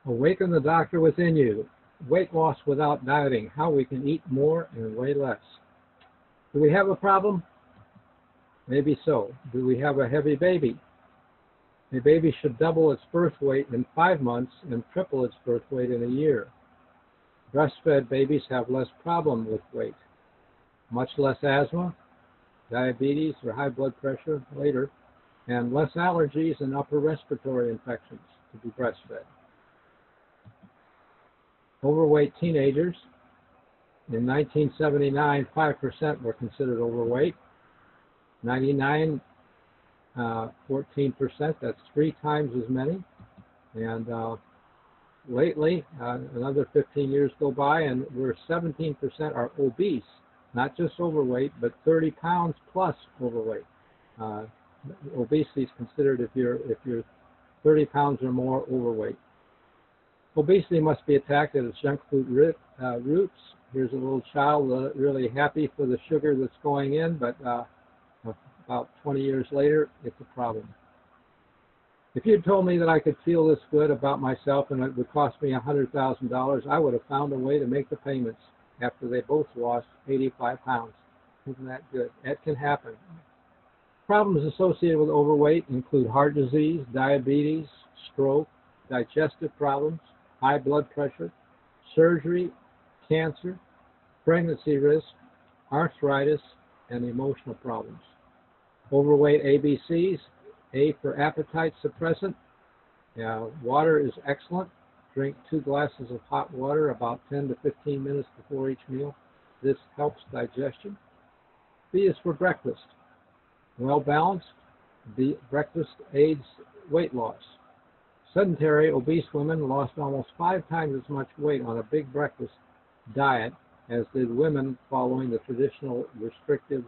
Awaken the doctor within you. Weight loss without dieting. How we can eat more and weigh less. Do we have a problem? Maybe so. Do we have a heavy baby? A baby should double its birth weight in 5 months and triple its birth weight in a year. Breastfed babies have less problem with weight, much less asthma, diabetes or high blood pressure later, and less allergies and upper respiratory infections to be breastfed. Overweight teenagers. In 1979, 5% were considered overweight. 99, 14%, that's 3 times as many. And lately, another 15 years go by, and we're 17% are obese, not just overweight, but 30 pounds plus overweight. Obesity is considered if you're 30 pounds or more overweight. Obesity must be attacked at its junk food roots. Here's a little child really happy for the sugar that's going in, but about 20 years later, it's a problem. If you'd told me that I could feel this good about myself and it would cost me $100,000, I would have found a way to make the payments after they both lost 85 pounds. Isn't that good? That can happen. Problems associated with overweight include heart disease, diabetes, stroke, digestive problems, high blood pressure, surgery, cancer, pregnancy risk, arthritis, and emotional problems. Overweight ABCs. A for appetite suppressant. Water is excellent. Drink 2 glasses of hot water about 10 to 15 minutes before each meal. This helps digestion. B is for breakfast. Well balanced. Breakfast aids weight loss. Sedentary obese women lost almost 5 times as much weight on a big breakfast diet as did women following the traditional restrictive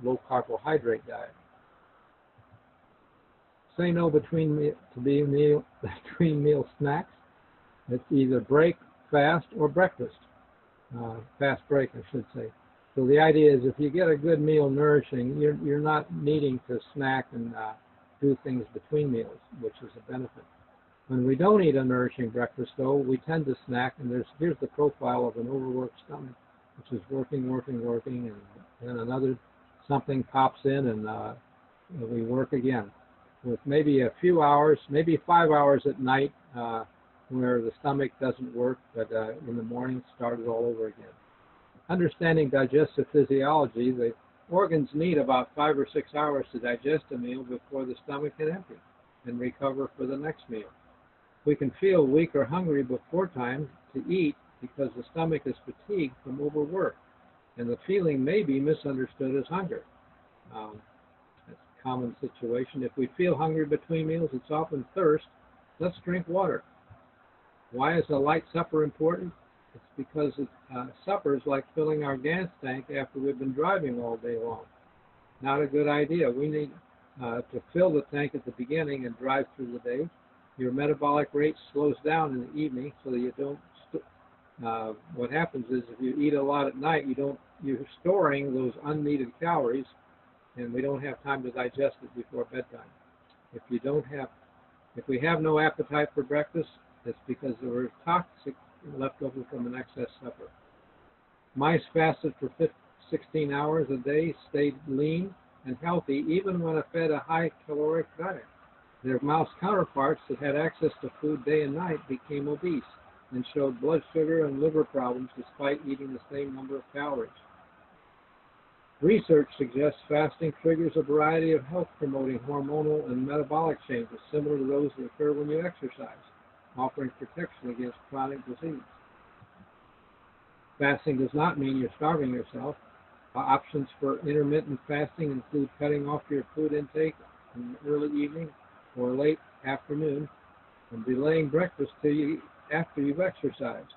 low carbohydrate diet. Say no between meal snacks. It's either break, fast, or breakfast. Fast break, I should say. So the idea is if you get a good meal nourishing, you're not needing to snack and do things between meals, which is a benefit. When we don't eat a nourishing breakfast, though, we tend to snack, and here's the profile of an overworked stomach, which is working, and then another something pops in, and we work again. With maybe a few hours, maybe 5 hours at night where the stomach doesn't work, but in the morning start it all over again. Understanding digestive physiology, the organs need about 5 or 6 hours to digest a meal before the stomach can empty and recover for the next meal. We can feel weak or hungry before time to eat because the stomach is fatigued from overwork, and the feeling may be misunderstood as hunger. That's a common situation. If we feel hungry between meals, it's often thirst. Let's drink water. Why is a light supper important? It's because supper is like filling our gas tank after we've been driving all day long. Not a good idea. We need to fill the tank at the beginning and drive through the day. Your metabolic rate slows down in the evening so that you don't. What happens is if you eat a lot at night, you're storing those unneeded calories, and we don't have time to digest it before bedtime. If we have no appetite for breakfast, it's because there were toxic left over from an excess supper. Mice fasted for 16 hours a day, stayed lean and healthy even when fed a high caloric diet. Their mouse counterparts that had access to food day and night became obese and showed blood sugar and liver problems despite eating the same number of calories. Research suggests fasting triggers a variety of health-promoting hormonal and metabolic changes similar to those that occur when you exercise, offering protection against chronic disease. Fasting does not mean you're starving yourself. Options for intermittent fasting include cutting off your food intake in the early evening or late afternoon and delaying breakfast till after you've exercised.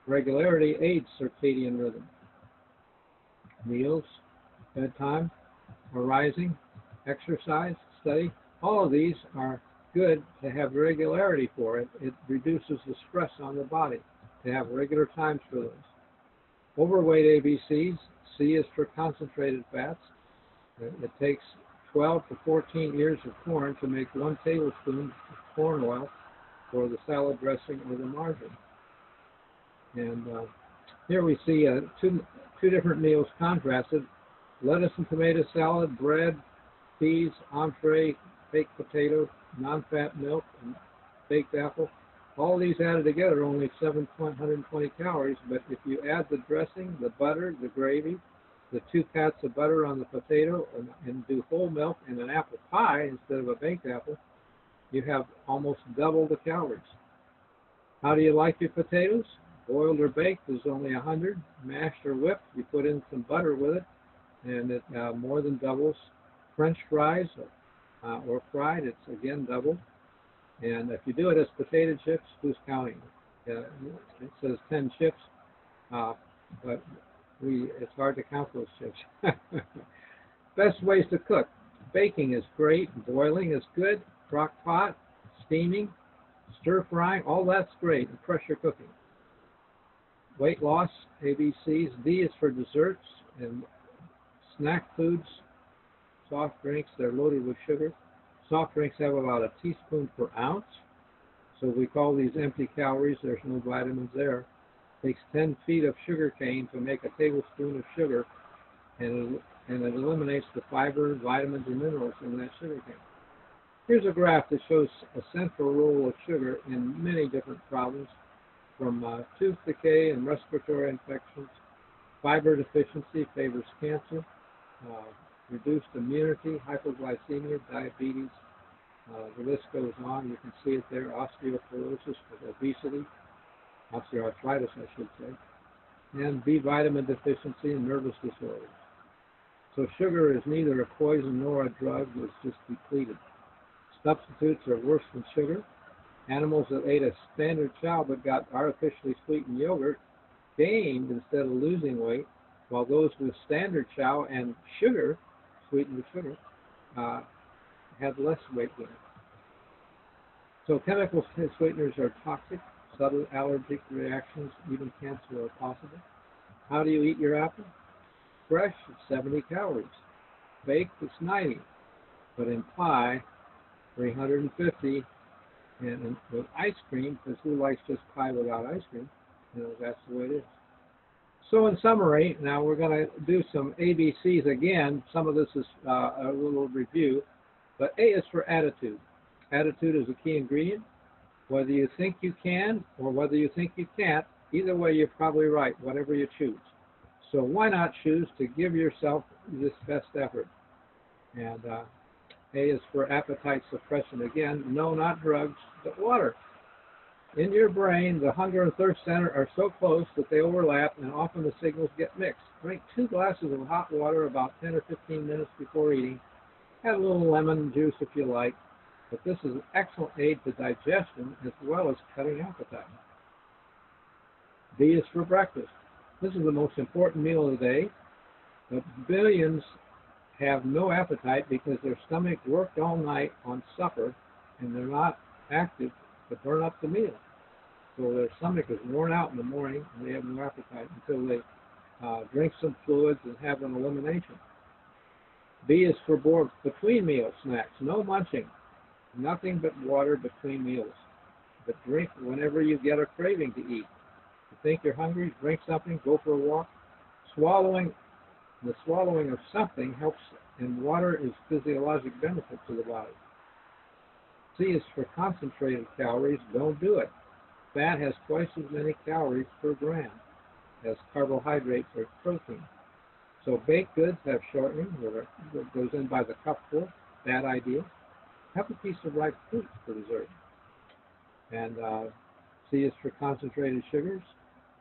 Regularity aids circadian rhythm. Meals, bedtime, arising, exercise, study, all of these are good to have regularity for it. It reduces the stress on the body to have regular times for those. Overweight ABCs, C is for concentrated fats. It takes 12 to 14 ears of corn to make 1 tablespoon of corn oil, for the salad dressing or the margarine. And here we see two different meals contrasted: lettuce and tomato salad, bread, peas, entree, baked potato, non-fat milk, and baked apple. All these added together only 720 calories, but if you add the dressing, the butter, the gravy, the 2 pats of butter on the potato, and do whole milk and an apple pie instead of a baked apple, you have almost double the calories. How do you like your potatoes? Boiled or baked is only 100. Mashed or whipped, you put in some butter with it, and it more than doubles. French fries or fried, it's again double. And if you do it as potato chips, who's counting? It says 10 chips, but it's hard to count those chips. Best ways to cook. Baking is great. Boiling is good. Crock pot, steaming, stir frying, all that's great. And pressure cooking. Weight loss, ABCs. D is for desserts and snack foods. Soft drinks, they're loaded with sugar. Soft drinks have about a teaspoon per ounce. So we call these empty calories. There's no vitamins there. It takes 10 feet of sugar cane to make a tablespoon of sugar, and it eliminates the fiber, vitamins, and minerals in that sugar cane. Here's a graph that shows a central role of sugar in many different problems, from tooth decay and respiratory infections. Fiber deficiency favors cancer, reduced immunity, hypoglycemia, diabetes. The list goes on. You can see it there: osteoporosis, obesity, osteoarthritis, I should say, and B vitamin deficiency and nervous disorders. So sugar is neither a poison nor a drug. It's just depleted. Substitutes are worse than sugar. Animals that ate a standard chow but got artificially sweetened yogurt gained instead of losing weight, while those with standard chow and sugar, sweetened with sugar, had less weight gain. So chemical sweeteners are toxic. Subtle allergic reactions, even cancer, are possible. How do you eat your apple? Fresh, it's 70 calories. Baked, it's 90. But in pie, 350. And with ice cream, because who likes just pie without ice cream? That's the way it is. So in summary, now we're going to do some ABCs again. Some of this is a little review. But A is for attitude. Attitude is a key ingredient. Whether you think you can or whether you think you can't, either way you're probably right, whatever you choose. So why not choose to give yourself this best effort? And A is for appetite suppression. Again, no, not drugs, but water. In your brain, the hunger and thirst center are so close that they overlap, and often the signals get mixed. Drink 2 glasses of hot water about 10 or 15 minutes before eating. Add a little lemon juice if you like. But this is an excellent aid to digestion as well as cutting appetite. B is for breakfast. This is the most important meal of the day, but billions have no appetite because their stomach worked all night on supper and they're not active to burn up the meal. So their stomach is worn out in the morning and they have no appetite until they drink some fluids and have an elimination. B is for between meal snacks. No munching. Nothing but water between meals. But drink whenever you get a craving to eat. If you think you're hungry, drink something, go for a walk. The swallowing of something helps, and water is physiologic benefit to the body. C is for concentrated calories. Don't do it. Fat has twice as many calories per gram as carbohydrates or protein. So baked goods have shortening that goes in by the cupful. Bad idea. Have a piece of ripe fruit for dessert. And C is for concentrated sugars.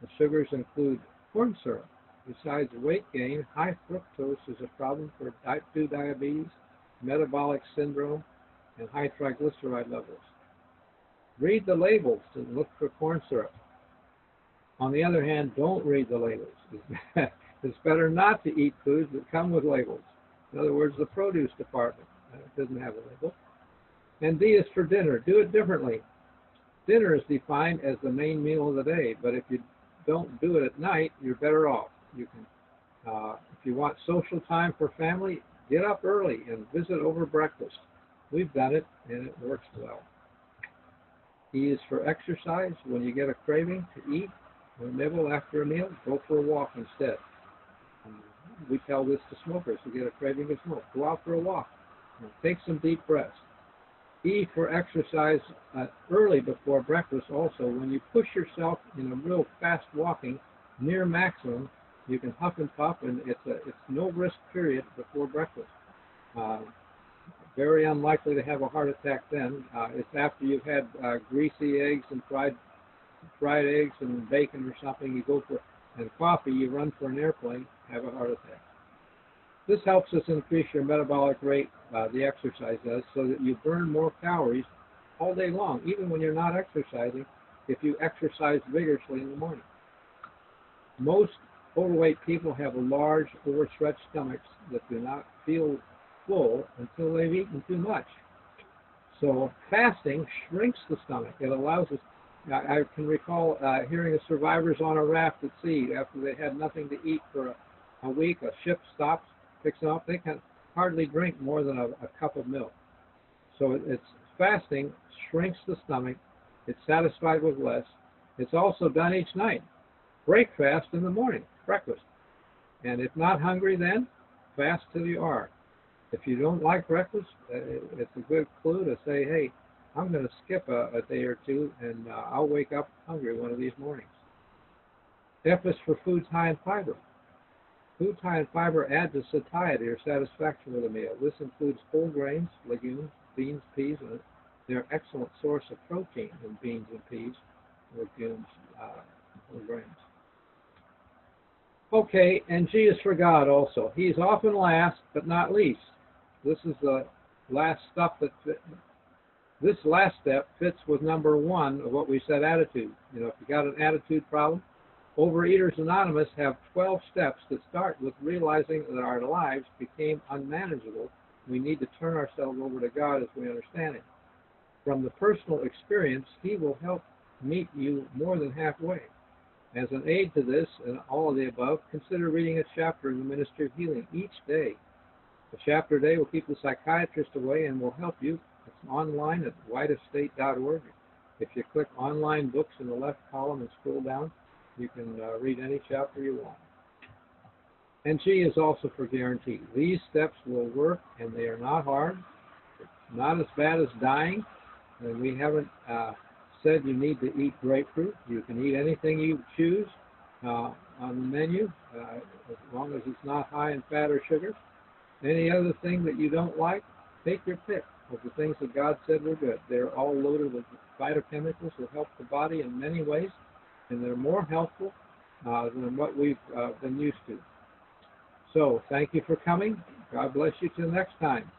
The sugars include corn syrup. Besides weight gain, high fructose is a problem for type 2 diabetes, metabolic syndrome, and high triglyceride levels. Read the labels and look for corn syrup. On the other hand, don't read the labels. It's better not to eat foods that come with labels. In other words, the produce department doesn't have a label. And D is for dinner. Do it differently. Dinner is defined as the main meal of the day, but if you don't do it at night, you're better off. You can, if you want social time for family, get up early and visit over breakfast. We've done it, and it works well. E is for exercise. When you get a craving to eat or nibble after a meal, go for a walk instead. We tell this to smokers who get a craving to smoke. Go out for a walk. Take some deep breaths. E for exercise early before breakfast also. When you push yourself in a real fast walking near maximum, you can huff and puff, and it's no risk period before breakfast. Very unlikely to have a heart attack then. It's after you've had greasy eggs and fried eggs and bacon or something. You go for and coffee. You run for an airplane, have a heart attack. This helps us increase your metabolic rate. The exercise does, so that you burn more calories all day long, even when you're not exercising. If you exercise vigorously in the morning. Most overweight people have large, overstretched stomachs that do not feel full until they've eaten too much. So fasting shrinks the stomach. It allows us. I can recall hearing of survivors on a raft at sea after they had nothing to eat for a week. A ship stops, picks them up. They can hardly drink more than a cup of milk. So it's fasting shrinks the stomach. It's satisfied with less. It's also done each night. Break fast in the morning, breakfast. And if not hungry then, fast till you are. If you don't like breakfast, it's a good clue to say, hey, I'm going to skip a day or two, and I'll wake up hungry one of these mornings. F is for foods high in fiber. Foods high in fiber add to satiety or satisfaction with a meal. This includes whole grains, legumes, beans, peas, and they're an excellent source of protein in beans and peas, legumes, whole grains. Okay, and G is for God also. He's often last, but not least. This is the last stuff that this last step fits with number 1 of what we said, attitude. You know, if you got an attitude problem, Overeaters Anonymous have 12 steps that start with realizing that our lives became unmanageable. We need to turn ourselves over to God as we understand it. From the personal experience, He will help meet you more than halfway. As an aid to this and all of the above, consider reading a chapter in the Ministry of Healing each day. A chapter a day will keep the psychiatrist away and will help you. It's online at whiteestate.org. If you click online books in the left column and scroll down, you can read any chapter you want. And G is also for guarantee. These steps will work, and they are not hard. It's not as bad as dying. And we haven't said you need to eat grapefruit. You can eat anything you choose on the menu, as long as it's not high in fat or sugar. Any other thing that you don't like, take your pick of the things that God said were good. They're all loaded with phytochemicals that help the body in many ways, and they're more helpful than what we've been used to. So, thank you for coming. God bless you till next time.